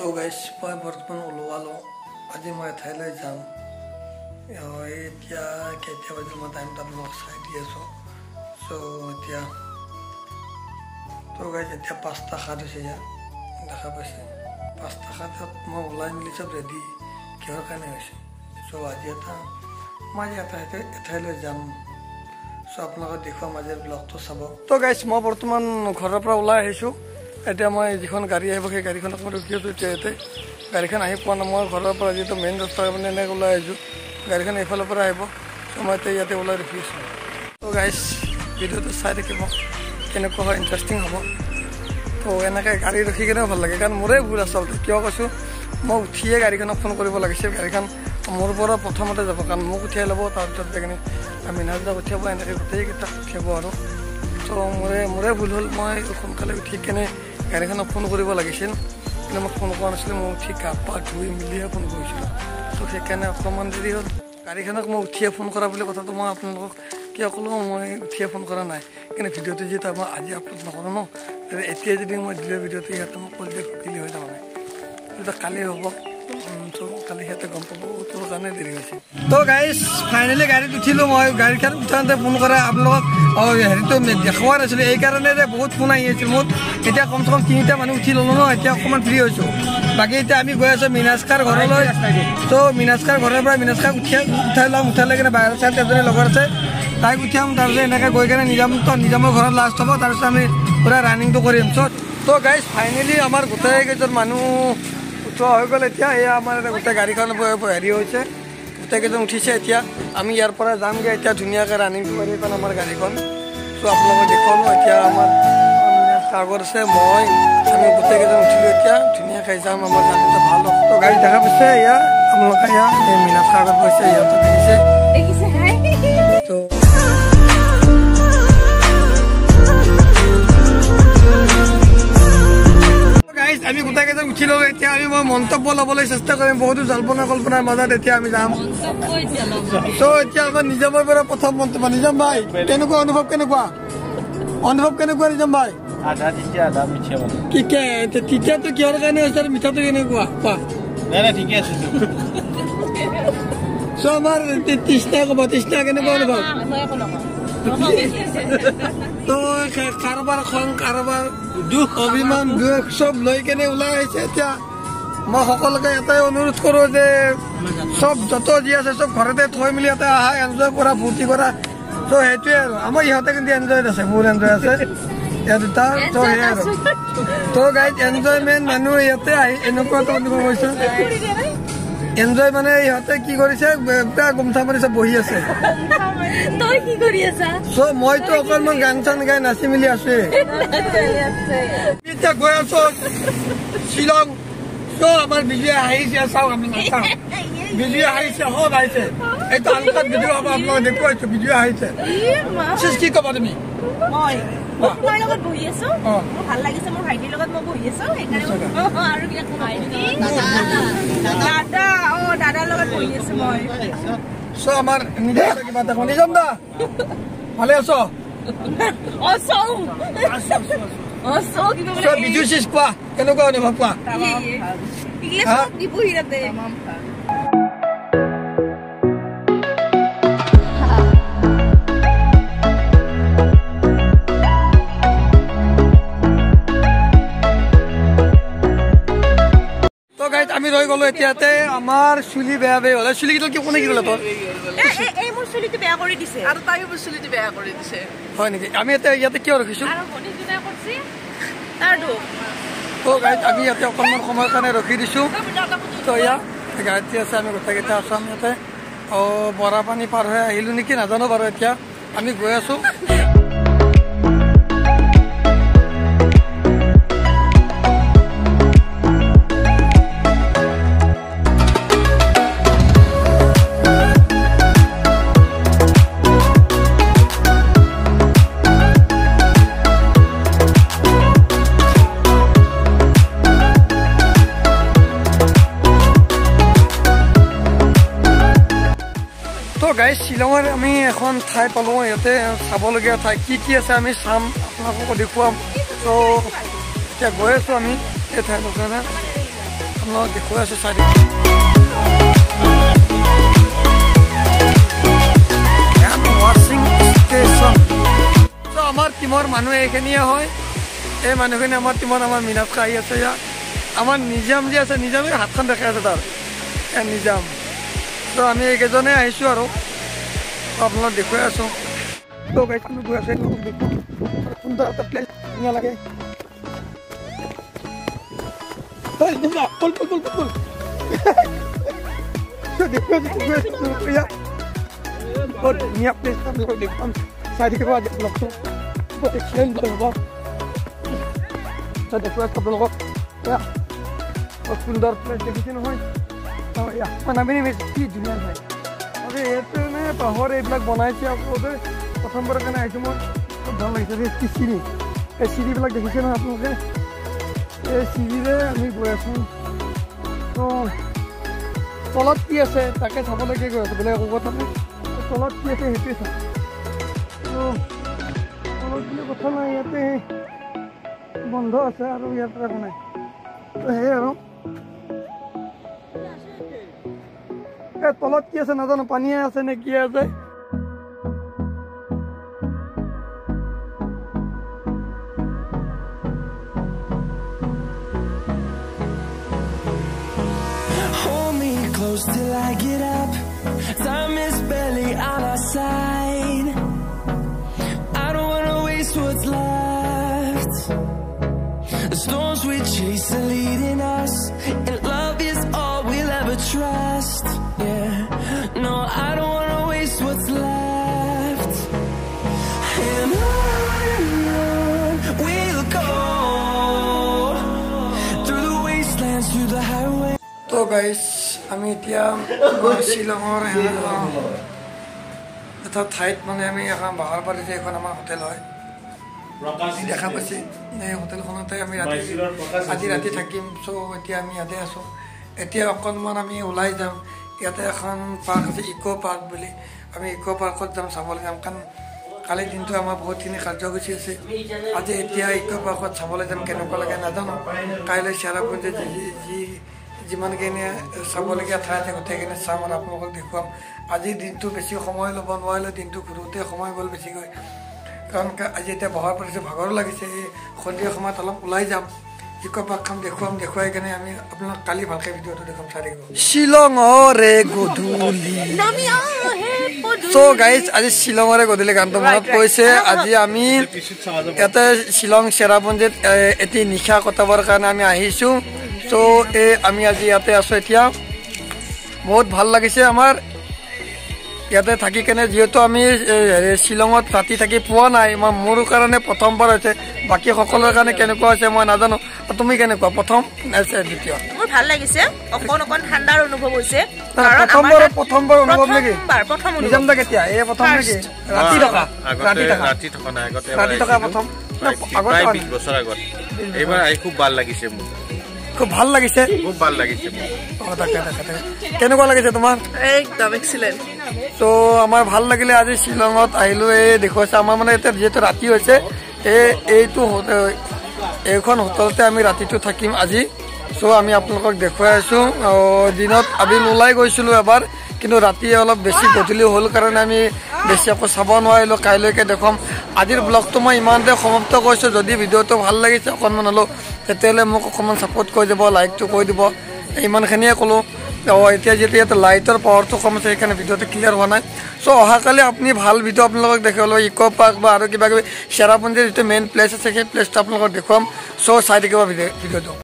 So guys, মই বৰ্তমান ওলোৱালো আজি মই এঠাইলৈ যাম এতিয়া কেতিয়া বাজিল মই টাইমটো আপোনালোকক চাই দি আছোঁ চ' এতিয়া তো গাইজ এতিয়া 5টা 7 হৈছে ইয়াত দেখা পাইছে 5টা 7 মই ওলাই মেলি চব ৰেডি কিহৰ কাৰণে হৈছে চ' আজি মই এঠাইলৈ যাম চ' আপোনালোকক দেখুৱাম আজিৰ ব্লগটো চাব তো গাইজ মই বৰ্তমান ঘৰৰ পৰা ওলাই আহিছোঁ এতিয়া মই যিখন গাড়ী আহিব সেই গাড়ীখনক মই ৰখি আছোঁ এতিয়া ইয়াতে গাড়ীখন আহি পোৱা নাই মই ঘৰৰ পৰা যিহেতু মেইন ৰাস্তা মানে এনেকৈ ওলাই আহিছোঁ গাড়ীখন এইফালৰ পৰা আহিব চ' মই এতিয়া ইয়াতে ওলাই ৰখি আছোঁ তো গাইজ ভিডিঅ'টো চাই থাকিব কেনেকুৱা হয় ইণ্টাৰেষ্টিং হ'ব তো এনেকৈ গাড়ী ৰখি কিনেও ভাল লাগে কাৰণ মোৰে ভুল আচলতে কিয় কৈছোঁ মই উঠিয়ে গাড়ীখনক ফোন কৰিব লাগিছিল গাড়ীখন মোৰ পৰা প্ৰথমতে যাব কাৰণ মোক উঠিয়াই ল'ব তাৰপিছত সেইখিনি মিনাজদাক উঠিয়াব এনেকৈ গোটেইকেইটাক উঠিয়াব আৰু চ' মোৰে ভুল হ'ল মই সোনকালে উঠি কেনে গাড়ীখনক ফোন কৰিব লাগিছিল কিন্তু মই ফোন কৰা নাছিলোঁ মই উঠি গা পা ধুই মিলিহে ফোন কৰিছিলোঁ ত' সেইকাৰণে অকণমান দেৰি হ'ল গাড়ীখনক মই উঠিয়ে ফোন কৰা বুলি কথাটো মই আপোনালোকক কিয় ক'লোঁ মই উঠিয়ে ফোন কৰা নাই কিন্তু ভিডিঅ'টো যিহেতু মই আজি আপলোড নকৰোঁ ন এতিয়া যদি মই দিলে ভিডিঅ'টো সিহঁতে মোক কৰিলে সুখিলি হৈ তাৰমানে এইটো কালি হ'ব চ' কালি সিহঁতে গম পাব তোৰ কাৰণে দেৰি হৈছে তো গাইজ ফাইনেলি গাড়ীত উঠিলোঁ মই গাড়ীখন উঠাওঁতে ফোন কৰা আপোনালোকক হেৰিটো দেখুওৱা নাছিলোঁ এইকাৰণে যে বহুত ফোন আহি আছিল মোৰ এতিয়া কমচে কম 3টা মানুহ উঠি ল'লোঁ ন এতিয়া অকণমান ফ্ৰী হৈছোঁ বাকী এতিয়া আমি গৈ আছোঁ মিনাজকাৰ ঘৰলৈ তো মিনাজকাৰ ঘৰৰ পৰা মিনাজকাক উঠাই ল'ম উঠাই লৈ কিনে বাহিৰৰ চাইড এজনী লগৰ আছে তাইক উঠিয়াম তাৰপিছত এনেকৈ গৈ কিনে নিজামৰ ঘৰত লাষ্ট হ'ব তাৰপিছত আমি পূৰা ৰানিংটো কৰিম তো গাইজ ফাইনেলি আমাৰ গোটেইকেইজন মানুহ উঠোৱা হৈ গ'ল এতিয়া এয়া আমাৰ গোটেই গাড়ীখন হেৰি হৈছে গোটেইকেইজন উঠিছে এতিয়া আমি ইয়াৰ পৰা যামগৈ এতিয়া ধুনীয়াকৈ ৰানিংটো কৰি এখন আমাৰ গাড়ীখন চ' আপোনালোকক দেখুৱালোঁ এতিয়া আমাৰ কাগজ আছে মই আমি গোটেইকেইজন উঠিলোঁ এতিয়া ধুনীয়াকৈ যাম আমাৰ গাড়ীটো ভাল হ'ব তো গাড়ী দেখা পাইছে এয়া আপোনালোকে এয়া এই মিনাজ কাগজ পাইছে ইহঁতে দেখিছে তো আমি গোটেইকেইজন উঠি ল'লোঁ এতিয়া আমি মই মন্তব্য ল'বলৈ চেষ্টা কৰিম বহুতো জল্পনাৰ মাজত এতিয়া আমি যাম ত' এতিয়া আমাৰ নিজামৰ পৰা প্ৰথম মন্তব্য নিজাম ভাই কেনেকুৱা অনুভৱ কেনেকুৱা নিজাম ভাই তেতিয়াতো কিহৰ কাৰণে হৈছে আৰু মিঠাটো কেনেকুৱা কোৱা চ' আমাৰ তৃষ্ণা ক'ব তৃষ্ণা কেনেকুৱা অনুভৱ তো কাৰোবাৰ খং কাৰোবাৰ দুখ অভিমান দুখ চব লৈ কেনে ওলাই আহিছে এতিয়া মই সকলোকে এটাই অনুৰোধ কৰোঁ যে চব যত যি আছে চব ঘৰতে থৈ মেলি এটা আহা এনজয় কৰা ফূৰ্তি কৰা তো সেইটোৱে আৰু আমাৰ ইহঁতে কিন্তু এনজয়ত আছে বহুত এনজয় আছে ইয়াত দুটা তো সেয়াই আৰু তো গাইড এনজয়মেণ্ট মানুহ ইয়াতে আহি এনেকুৱা এটা অনুভৱ হৈছে এনজয় মানে ইহঁতে কি কৰিছে পুৰা গুমঠা মাৰি চব বহি আছে চ' মইতো অকণমান গান চান গাই নাচি মেলি আছো এতিয়া গৈ আছো শ্বিলং চ' আমাৰ বিজুৱে আহিছে চাওক আমি নাচাওঁ বিজুৱে আহিছে সব আহিছে এইটো আনকাত ভিডিঅ' হ'ব আপোনালোকে দেখুৱাইছো বিজুৱে আহিছে কি ক'বা তুমি তোমাৰ লগত বহি আছো মোৰ ভাল লাগিছে মোৰ ভাইটিৰ লগত মই বহি আছো আৰু দাদাৰ লগত বহি আছো মই চ' আমাৰ কিবা এটা নিজাম দা ভালে আছ বিজু চিজ কোৱা কেনেকুৱা অনুভৱ কোৱা আমি ৰৈ গলো এতিয়াতে আমাৰ চুলি বেয়া হ'লে চুলি কেইডাল কি কোনে কি ক'লে তোৰ এই মোৰ চুলিটো বেয়া কৰি দিছে আৰু তাইও মোৰ চুলিটো বেয়া কৰি দিছে হয় নেকি আমি ইয়াতে কিয় ৰখিছো তো গাড়ীত আমি ইয়াতে অকণমান সময়ৰ কাৰণে ৰখি দিছোঁ তো এয়া গাড়ীত আছে আমি গোটেইকেইটা আছোঁ আমি ইয়াতে বৰা পানী পাৰ হৈ আহিলোঁ নেকি নাজানো বাৰু এতিয়া আমি গৈ আছোঁ গাইজ শ্বিলঙৰ আমি এখন ঠাই পালোঁ ইয়াতে চাবলগীয়া ঠাই কি আছে আমি চাম আপোনালোকক দেখুৱাম ত' এতিয়া গৈ আছোঁ আমি এই ঠাইডোখৰলৈ আপোনালোকক দেখুৱাই আছোঁ চাই ৱাশ্বিং ষ্টেচন। চ' আমাৰ টিমৰ মানুহ এইখিনিয়ে হয়। এই মানুহখিনি আমাৰ টিমত আমাৰ মীনাক্ষী আহি আছে ইয়াত। আমাৰ নিজাম যে আছে নিজামে হাতখন দেখাই আছে তাৰ নিজাম। ত' আমি এইকেইজনে আহিছোঁ আৰু আপোনালোক দেখুৱাই আছোঁ। ত' গাড়ীখন গৈ আছে সুন্দৰ এটা প্লেচ ধুনীয়া লাগে। বহুত ধুনীয়া প্লেচ আপোনালোকক দেখুৱাম চাই থাকিব আজি ব্লগটো বহুত এক্সিলেণ্ট ব্লগ হ'ব। দেখুৱাই আপোনালোকক বহুত সুন্দৰ প্লেচ দেখিছে নহয় নামিনি কি ধুনীয়া ঠাই। আৰু ইয়াতে মানে পাহৰ এইবিলাক বনাইছে আপোনালোকে প্ৰথমবাৰৰ কাৰণে আহিছোঁ মই খুব ভাল লাগিছে। কি চিৰি এই চিৰিবিলাক দেখিছে নহয় আপোনালোকে এই চিৰিৰে আমি গৈ আছোঁ। ত' তলত কি আছে তাকে চাবলৈকে গৈ আছোঁ বেলেগ একো কথা নাই। তলত কি আছে সেইটোৱে চাওঁ। ত' তলত বুলি কথা নাই ইয়াতে বন্ধ আছে আৰু ইয়াৰ পৰা একো নাই। ত' সেয়ে আৰু এই তলত কি আছে নাজানো পানীয়ে আছে নে কি আছে। Till I get up, time is barely on our side. I don't wanna waste what's left. The storms we chase are leading us, and love is all we'll ever trust. Yeah, no, I don't wanna waste what's left. And on we'll go through the wastelands, through the highway. তো guys আমি এতিয়া শ্বিলঙৰ এটা ঠাইত মানে আমি এখন বাহাৰবাৰীতে এখন আমাৰ হোটেল হয় দেখা পাইছে। এই হোটেলখনতে আমি আজি ৰাতি থাকিম। চ' এতিয়া আমি ইয়াতে আছোঁ। এতিয়া অকণমান আমি ওলাই যাম। ইয়াতে এখন পাৰ্ক আছে ইক' পাৰ্ক বুলি। আমি ইক' পাৰ্কত যাম চাবলৈ যাম কাৰণ কালিৰ দিনটো আমাৰ বহুতখিনি কাৰ্যসূচী আছে। আজি এতিয়া ইক' পাৰ্কত চাবলৈ যাম কেনেকুৱা লাগে নাজানো। কাইলৈ চেৰাপুঞ্জীত যি যিমানখিনি চাবলগীয়া ঠাই আছে গোটেইখিনি চাম আৰু আপোনালোকক দেখুৱাম। আজিৰ দিনটো বেছি সময় ল'ব নোৱাৰিলে দিনটো ঘূৰোঁতে সময় গ'ল বেছিকৈ কাৰণ আজি এতিয়া বহাৰ পৰিছে ভাগৰো লাগিছে। এই সন্ধিয়া সময়ত অলপ ওলাই যাম ইক' পাৰ্কখন দেখুৱাই কিনে আমি আপোনাক কালি ভালকৈ ভিডিঅ'টো দেখুৱাম চাই থাকিব। শ্বিলঙৰে গধূলি চ' গাইজ আজি শ্বিলঙৰে গধূলি গানটো মনত পৰিছে। আজি আমি ইয়াতে শ্বিলং চেৰাপুঞ্জীত এটি নিশা কটাবৰ কাৰণে আমি আহিছোঁ। চ' আমি আজি ইয়াতে আছোঁ। এতিয়া বহুত ভাল লাগিছে আমাৰ ইয়াতে থাকি কেনে যিহেতু আমি শ্বিলঙত ৰাতি থাকি পোৱা নাই। মোৰ কাৰণে প্ৰথমবাৰ হৈছে। বাকী সকলৰ কাৰণে কেনেকুৱা হৈছে মই নাজানো। তুমি কেনেকুৱা প্ৰথম দ্বিতীয়? মোৰ ভাল লাগিছে। অকণ ঠাণ্ডাৰ অনুভৱ হৈছে। প্ৰথমবাৰ অনুভৱ নেকি? নিজাম দা কেতিয়া এই প্ৰথম নেকি? ৰাতি থকা প্ৰথম এইবাৰ আহি খুব ভাল লাগিছে। মোৰ খুব ভাল লাগিছে। কেনেকুৱা লাগিছে তোমাৰ? একদম এক্সিলেণ্ট। ত' আমাৰ ভাল লাগিলে আজি শ্বিলঙত আহিলোঁ। এই দেখুৱাইছে আমাৰ মানে এতিয়া যিহেতু ৰাতি হৈছে এইখন হোটেলতে আমি ৰাতিটো থাকিম আজি। চ' আমি আপোনালোকক দেখুৱাই আছোঁ। দিনত আমি ওলাই গৈছিলোঁ এবাৰ কিন্তু ৰাতি অলপ বেছি গধূলি হ'ল কাৰণে আমি বেছি আকৌ চাব নোৱাৰিলোঁ। কাইলৈকে দেখুৱাম। আজিৰ ব্লগটো মই ইমানতে সমাপ্ত কৰিছোঁ। যদি ভিডিঅ'টো ভাল লাগিছে অকণমান হ'লেও তেতিয়াহ'লে মোক অকণমান ছাপোৰ্ট কৰি দিব, লাইকটো কৰি দিব। ইমানখিনিয়ে ক'লোঁ। এতিয়া যিহেতু ইয়াতে লাইটৰ পাৱাৰটো কম আছে সেইকাৰণে ভিডিঅ'টো ক্লিয়াৰ হোৱা নাই। চ' অহাকালি আপুনি ভাল ভিডিঅ' আপোনালোকক দেখালোঁ ইক' পাৰ্ক বা আৰু কিবা কিবি চেৰাপুঞ্জীৰ যিটো মেইন প্লেচ আছে সেই প্লেচটো আপোনালোকক দেখুৱাম। চ' চাই থাকিব ভিডিঅ'টো।